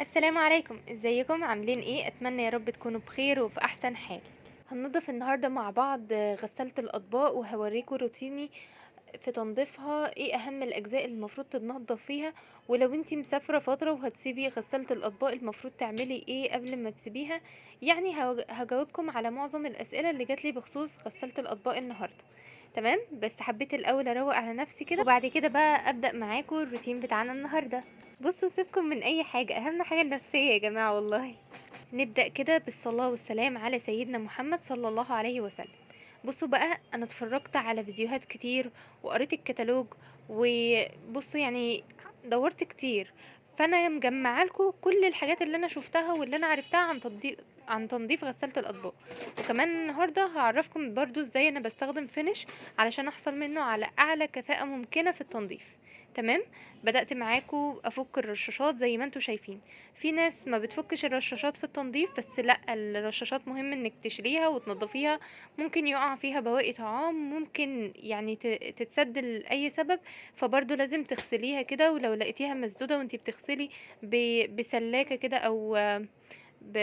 السلام عليكم، ازيكم عاملين ايه؟ اتمنى يا رب تكونوا بخير وفي احسن حال. هننضف النهارده مع بعض غسالة الاطباق، وهوريكم روتيني في تنظيفها، ايه اهم الاجزاء اللي المفروض تتنضف فيها. ولو انتي مسافرة فترة وهتسيبي غسالة الاطباق المفروض تعملي ايه قبل ما تسيبيها. يعني هجاوبكم على معظم الاسئلة اللي جاتلي بخصوص غسالة الاطباق النهارده. تمام، بس حبيت الاول اروق على نفسي كده، وبعد كده بقى ابدا معاكم الروتين بتاعنا النهارده. بصوا، سيبكم من اي حاجة، اهم حاجة النفسية يا جماعة والله. نبدأ كده بالصلاة والسلام على سيدنا محمد صلى الله عليه وسلم. بصوا بقى، انا اتفرجت على فيديوهات كتير وقريت الكتالوج، وبصوا يعني دورت كتير. فانا مجمعه لكم كل الحاجات اللي انا شفتها واللي انا عرفتها عن تنظيف غسالة الاطباق. وكمان النهارده هعرفكم برضو ازاي انا بستخدم فينش علشان احصل منه على اعلى كفاءة ممكنة في التنظيف. تمام. بدأت معاكم افك الرشاشات زي ما انتم شايفين. في ناس ما بتفكش الرشاشات في التنظيف، بس لا، الرشاشات مهم انك تشيليها وتنضفيها. ممكن يقع فيها بواقي طعام، ممكن يعني تتسد لأي سبب. فبرضه لازم تغسليها كده، ولو لقيتيها مسدودة وانتي بتغسلي بسلاكة كده، او ب...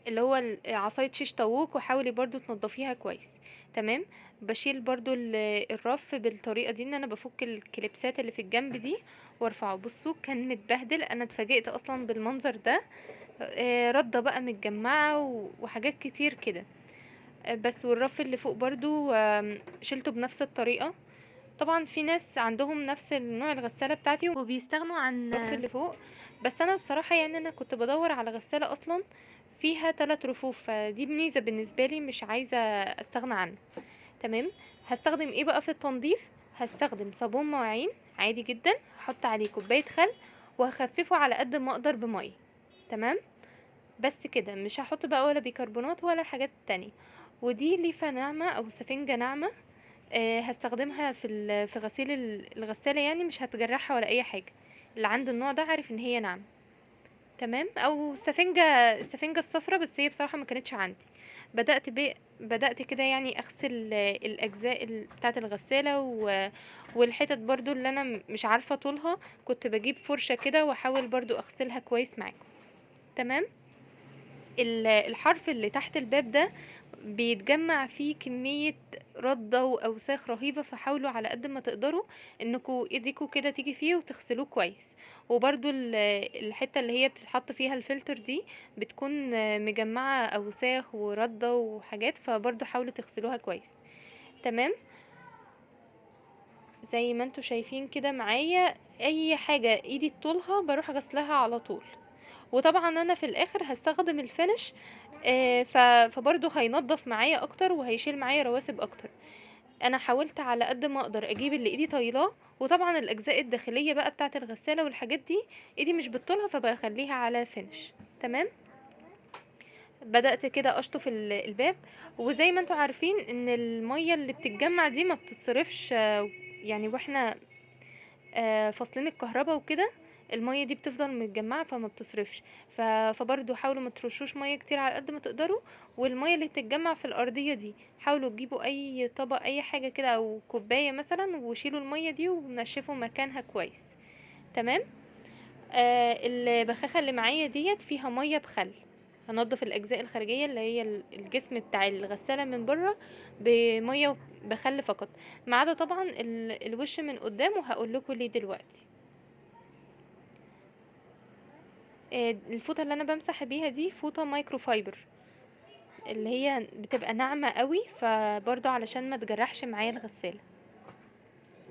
اللي هو عصاية شيش طاووق، وحاولي برضو تنضفيها كويس. تمام. بشيل برضو الرف بالطريقة دي، ان انا بفك الكليبسات اللي في الجنب دي وارفعه. بصوا كان متبهدل، انا اتفاجئت اصلا بالمنظر ده. ردة بقى متجمعة وحاجات كتير كده. بس والرف اللي فوق برضو شيلته بنفس الطريقة. طبعا في ناس عندهم نفس النوع الغسالة بتاعتي وبيستغنوا عن الرف اللي فوق. بس انا بصراحة يعني انا كنت بدور على غسالة اصلا فيها 3 رفوف، فدي ميزة بالنسبة لي مش عايزة استغنى عنها. تمام. هستخدم ايه بقى في التنظيف؟ هستخدم صابون مواعين عادي جدا، هحط عليه كوباية خل، وهخففه على قد ما اقدر بمية. تمام. بس كده، مش هحط بقى ولا بيكربونات ولا حاجات تانية. ودي ليفة ناعمة او سفنجة ناعمة. هستخدمها في غسيل الغسالة، يعني مش هتجرحها ولا اي حاجة. اللي عنده النوع ده عارف ان هي ناعمة. تمام. او السفنجة الصفرا، بس هي بصراحة ما كانتش عندي. بدأت كده يعني اغسل الاجزاء بتاعة الغسالة والحتت برضو اللي انا مش عارفة طولها. كنت بجيب فرشة كده واحاول برضو اغسلها كويس معاكم. تمام. الحرف اللي تحت الباب ده بيتجمع فيه كمية ردة وأوساخ رهيبة، فحاولوا على قد ما تقدروا انكوا ايديكوا كده تيجي فيه وتغسلوه كويس. وبرضو الحتة اللي هي بتتحط فيها الفلتر دي بتكون مجمعة أوساخ وردة وحاجات، فبرضو حاولوا تغسلوها كويس. تمام. زي ما انتوا شايفين كده معايا، اي حاجة ايدي طولها بروح غسلها على طول. وطبعا انا في الاخر هستخدم الفينش. فبرضه هينضف معايا اكتر وهيشيل معايا رواسب اكتر. انا حاولت على قد ما اقدر اجيب اللي ايدي طايلاه. وطبعا الاجزاء الداخليه بقى بتاعه الغساله والحاجات دي ايدي مش بتطولها، فبخليها على فينش. تمام. بدأت كده اشطف الباب. وزي ما انتوا عارفين ان المية اللي بتتجمع دي ما بتتصرفش، يعني واحنا فاصلين الكهرباء وكده. المية دي بتفضل متجمعة فما بتصرفش. فبرضو حاولوا ما ترشوش مية كتير على قد ما تقدروا. والمية اللي بتتجمع في الأرضية دي حاولوا تجيبوا أي طبق، أي حاجة كده أو كوباية مثلا، وشيلوا المية دي ونشفوا مكانها كويس. تمام. البخاخة اللي معايا ديت فيها مية بخل. هنضف الأجزاء الخارجية اللي هي الجسم بتاع الغسالة من بره بمية بخل فقط، ما عدا طبعا الوش من قدام، وهقول لكم ليه دلوقتي. الفوطة اللي انا بمسح بيها دي فوطة مايكرو فايبر، اللي هي بتبقى ناعمة قوي، فبرضه علشان ما تجرحش معايا الغسالة.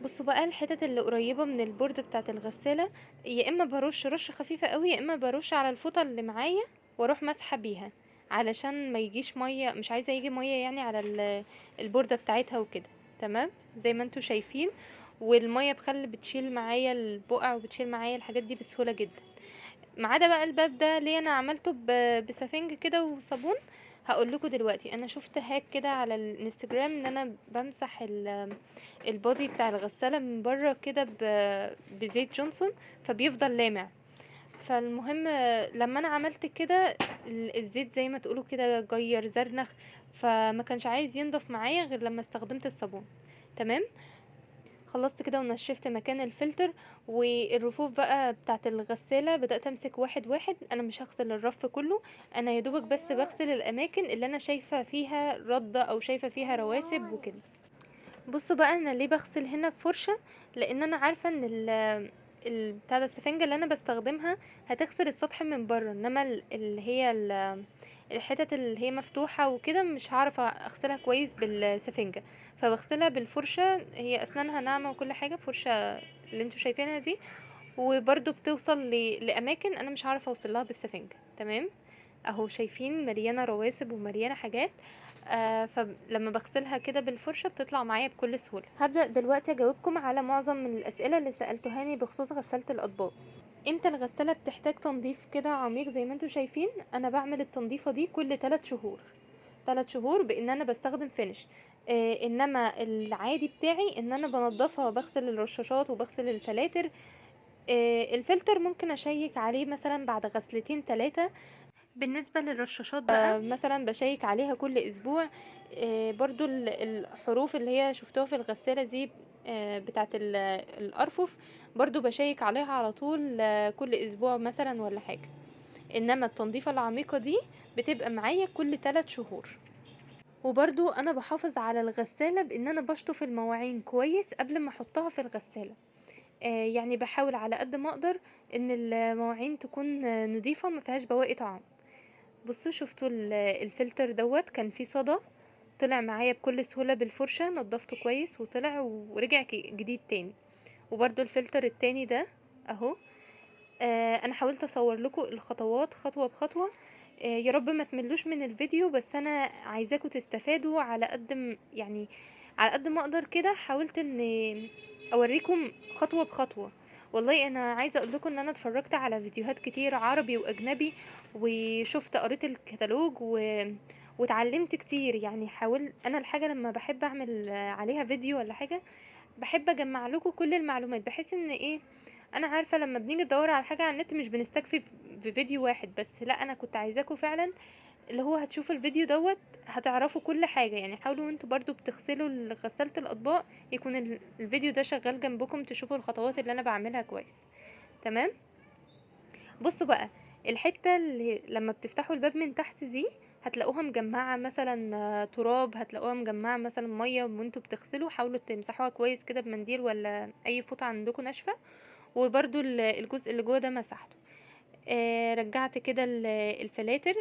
بصوا بقى، الحتت اللي قريبة من البورد بتاعة الغسالة يا اما برش رشة خفيفة قوي، يا اما برش على الفوطة اللي معايا واروح مسحة بيها، علشان ما يجيش مية، مش عايزة يجي مية يعني على البوردة بتاعتها وكده. تمام. زي ما انتوا شايفين. والمية بخل بتشيل معايا البقع وبتشيل معايا الحاجات دي بسهولة جدا. ما عدا بقى الباب ده ليه انا عملته بسفنج كده وصابون. هقول لكم دلوقتي، انا شفت هاك كده على الانستجرام ان انا بمسح البادي بتاع الغسالة من بره كده بزيت جونسون، فبيفضل لامع. فالمهم لما انا عملت كده الزيت زي ما تقولوا كده جير زرنخ، فما كانش عايز ينضف معايا غير لما استخدمت الصابون. تمام. خلصت كده ونشفت مكان الفلتر، والرفوف بقى بتاعه الغساله بدات امسك واحد واحد. انا مش هغسل الرف كله، انا يا دوبك بس بغسل الاماكن اللي انا شايفه فيها رده او شايفه فيها رواسب وكده. بصوا بقى انا ليه بغسل هنا بفرشه، لان انا عارفه ان بتاع ده السفنجه اللي انا بستخدمها هتغسل السطح من بره، انما اللي هي الحتت اللي هي مفتوحه وكده مش هعرف اغسلها كويس بالسفنجه، فبغسلها بالفرشه. هي اسنانها ناعمه وكل حاجه، فرشه اللي انتوا شايفينها دي، وبرده بتوصل لاماكن انا مش هعرف اوصلها بالسفنجه. تمام، اهو شايفين مليانه رواسب ومليانه حاجات. فلما بغسلها كده بالفرشه بتطلع معايا بكل سهوله. هبدا دلوقتي اجاوبكم على معظم من الاسئله اللي سالتوهاني بخصوص غساله الاطباق. امتى الغساله بتحتاج تنظيف كده عميق؟ زي ما انتوا شايفين انا بعمل التنظيفه دي كل 3 شهور، 3 شهور بان انا بستخدم فينش. انما العادي بتاعي ان انا بنضفها وبغسل الرشاشات وبغسل الفلاتر. الفلتر ممكن اشيك عليه مثلا بعد غسلتين 3. بالنسبة للرشاشات بقى مثلا بشيك عليها كل اسبوع. برضو الحروف اللي هي شفتوها في الغسالة دي بتاعت الارفف، برضو بشيك عليها على طول كل اسبوع مثلا ولا حاجة. انما التنظيفة العميقة دي بتبقى معايا كل 3 شهور. وبرضو انا بحافظ على الغسالة بان انا بشطف المواعين كويس قبل ما احطها في الغسالة. يعني بحاول على قد ما اقدر ان المواعين تكون نظيفة ما فيهاش بواقي طعام. بصوا شفتوا الفلتر دوت كان فيه صدى، طلع معايا بكل سهولة بالفرشة، نضفته كويس وطلع ورجع جديد تاني. وبرضو الفلتر التاني ده اهو. انا حاولت اصور لكم الخطوات خطوة بخطوة. يا رب ما تملوش من الفيديو، بس انا عايزاكم تستفادوا على قد يعني على قد ما اقدر كده. حاولت ان اوريكم خطوة بخطوة. والله انا عايزه اقول لكم ان انا اتفرجت على فيديوهات كتير عربي واجنبي، وشفت قريت الكتالوج واتعلمت كتير. يعني حاول انا الحاجه لما بحب اعمل عليها فيديو ولا حاجه بحب اجمع لكم كل المعلومات، بحيث ان ايه، انا عارفه لما بنيجي ندور على حاجه على النت مش بنستكفي في فيديو واحد بس. لا انا كنت عايزاكم فعلا اللي هو هتشوفوا الفيديو دوت هتعرفوا كل حاجه. يعني حاولوا انتوا برضو بتغسلوا غسالة الاطباق يكون الفيديو ده شغال جنبكم تشوفوا الخطوات اللي انا بعملها كويس. تمام. بصوا بقى الحته اللي لما بتفتحوا الباب من تحت دي هتلاقوها مجمعه مثلا تراب، هتلاقوها مجمعه مثلا ميه، وانتوا بتغسلوا حاولوا تمسحوها كويس كده بمنديل ولا اي فوطه عندكم ناشفه. وبرضو الجزء اللي جوه ده مسحته. رجعت كده الفلاتر.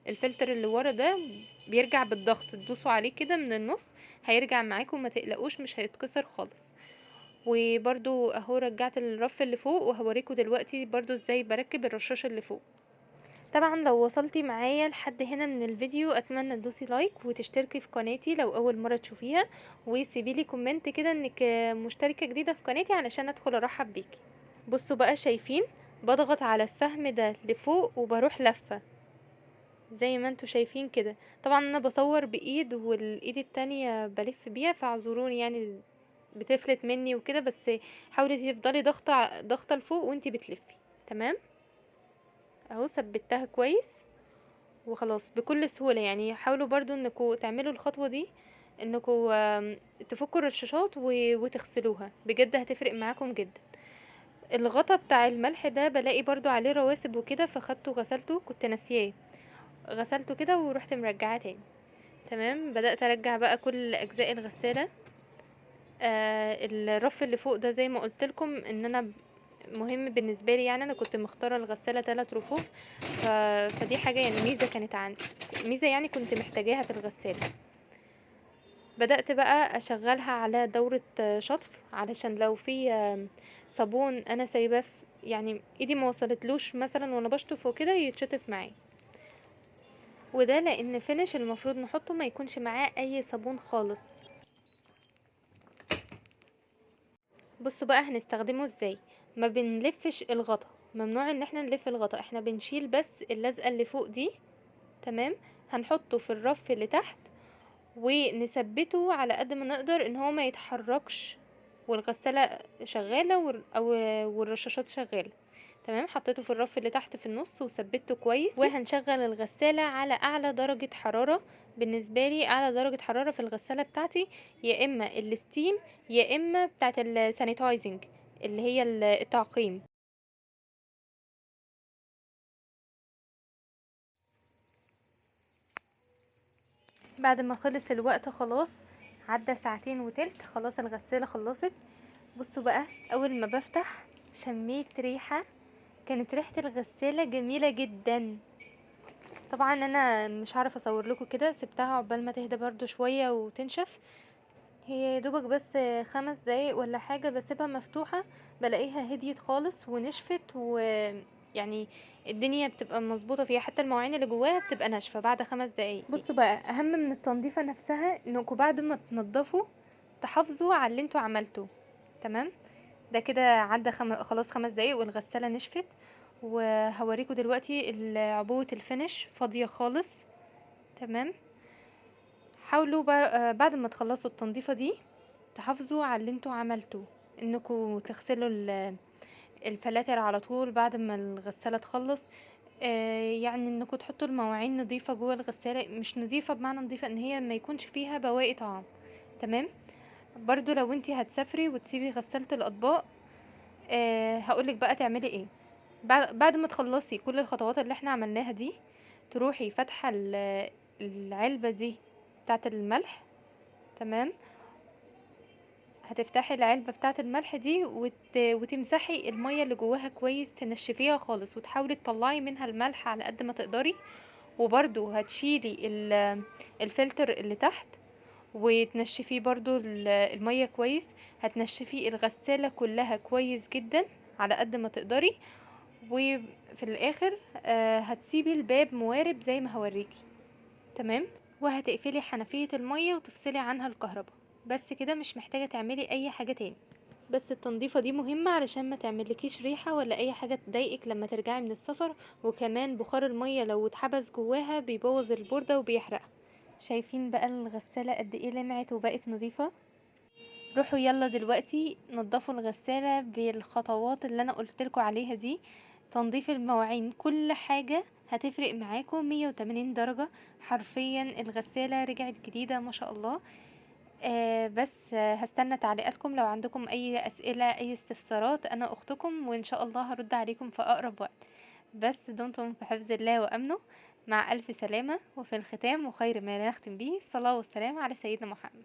الفلتر اللي ورا ده بيرجع بالضغط، تدوسوا عليه كده من النص هيرجع معاكم، ما تقلقوش مش هيتكسر خالص. وبرضو اهو رجعت الرف اللي فوق، وهوريكم دلوقتي برضو ازاي بركب الرشاش اللي فوق. طبعا لو وصلتي معايا لحد هنا من الفيديو اتمنى تدوسي لايك وتشتركي في قناتي لو اول مره تشوفيها، وسيبيلي كومنت كده انك مشتركه جديده في قناتي علشان ادخل ارحب بيكي. بصوا بقى شايفين بضغط على السهم ده لفوق وبروح لفه زي ما انتوا شايفين كده. طبعا انا بصور بايد والايد التانية بلف بيها فاعذروني يعني بتفلت مني وكده، بس حاولي تفضلي ضغطه لفوق وانتي بتلفي. تمام اهو ثبتها كويس وخلاص بكل سهولة. يعني حاولوا برضو انكم تعملوا الخطوة دي، انكم تفكوا الرشاشات وتغسلوها، بجد هتفرق معاكم جدا. الغطا بتاع الملح ده بلاقي برضو عليه رواسب وكده فخدته غسلته، كنت ناسياه غسلته كده ورحت مرجعاه تاني. تمام بدأت ارجع بقى كل اجزاء الغسالة. الرف اللي فوق ده زي ما قلت لكم ان انا مهم بالنسبه لي، يعني انا كنت مختاره الغساله 3 رفوف. فدي حاجه يعني ميزه كانت عندي، ميزه يعني كنت محتاجاها في الغساله. بدأت بقى اشغلها على دورة شطف علشان لو في صابون انا سايباه يعني ايدي ما وصلتلوش مثلا وانا بشطف وكده يتشطف معايا. وده لان فينش المفروض نحطه ما يكونش معاه اي صابون خالص. بصوا بقى هنستخدمه ازاي. ما بنلفش الغطا، ممنوع ان احنا نلف الغطا، احنا بنشيل بس اللزقة اللي فوق دي. تمام هنحطه في الرف اللي تحت ونثبته على قد ما نقدر ان هو ما يتحركش والغسالة شغالة والرشاشات شغالة. تمام. حطيته في الرف اللي تحت في النص وثبته كويس، وهنشغل الغسالة على اعلى درجة حرارة. بالنسبة لي اعلى درجة حرارة في الغسالة بتاعتي يا اما الستيم يا اما بتاعت السانيتايزنج اللي هي التعقيم. بعد ما خلص الوقت خلاص، عدى ساعتين وتلت، خلاص الغسالة خلصت. بصوا بقى، اول ما بفتح شميت ريحة، كانت ريحة الغسالة جميلة جدا. طبعا انا مش عارفه اصور لكم كده، سبتها عقبال ما تهدى برضو شويه وتنشف. هي يا دوبك بس 5 دقايق ولا حاجه بسيبها مفتوحه، بلاقيها هديت خالص ونشفت، يعني الدنيا بتبقى مظبوطه فيها، حتى المواعين اللي جواها بتبقى ناشفه بعد 5 دقايق. بصوا بقى، اهم من التنظيفه نفسها انكم بعد ما تنضفوا تحافظوا على اللي انتوا عملتوه. تمام. ده كده عدى خلاص 5 دقايق والغسالة نشفت. وهوريكم دلوقتي عبوة الفينش فاضية خالص. تمام. حاولوا بعد ما تخلصوا التنظيفة دي تحافظوا على اللي انتوا عملتوه، انكم تغسلوا الفلاتر على طول بعد ما الغسالة تخلص. يعني انكم تحطوا المواعين نظيفة جوه الغسالة، مش نظيفة بمعنى نظيفة ان هي ما يكونش فيها بواقي طعام. تمام. برضو لو انتي هتسافري وتسيبي غسالة الاطباق، هقولك بقى تعملي ايه. بعد ما تخلصي كل الخطوات اللي احنا عملناها دي، تروحي فاتحه العلبه دي بتاعه الملح. تمام. هتفتحي العلبه بتاعه الملح دي وتمسحي الميه اللي جواها كويس، تنشفيها خالص وتحاولي تطلعي منها الملح على قد ما تقدري. وبرضو هتشيلي الفلتر اللي تحت وتنشفيه برضو الميه كويس. هتنشفي الغساله كلها كويس جدا على قد ما تقدري. وفي الاخر هتسيبي الباب موارب زي ما هوريكي. تمام. وهتقفلي حنفية المية وتفصلي عنها الكهرباء. بس كده، مش محتاجة تعملي اي حاجة تاني. بس التنظيفة دي مهمة علشان ما تعملكيش ريحة ولا اي حاجة تضايقك لما ترجعي من السفر. وكمان بخار المية لو اتحبس جواها بيبوظ البوردة وبيحرقها. شايفين بقى الغسالة قد ايه لمعت وبقت نظيفة؟ روحوا يلا دلوقتي نضفوا الغسالة بالخطوات اللي انا قلتلكوا عليها دي. تنظيف المواعين، كل حاجة هتفرق معاكم 180 درجة. حرفيا الغسالة رجعت جديدة ما شاء الله. بس هستنى تعليقاتكم لو عندكم اي اسئلة اي استفسارات. انا اختكم وان شاء الله هرد عليكم في اقرب وقت. بس دمتم في حفظ الله وامنه. مع الف سلامة. وفي الختام وخير ما نختم به الصلاة والسلام على سيدنا محمد.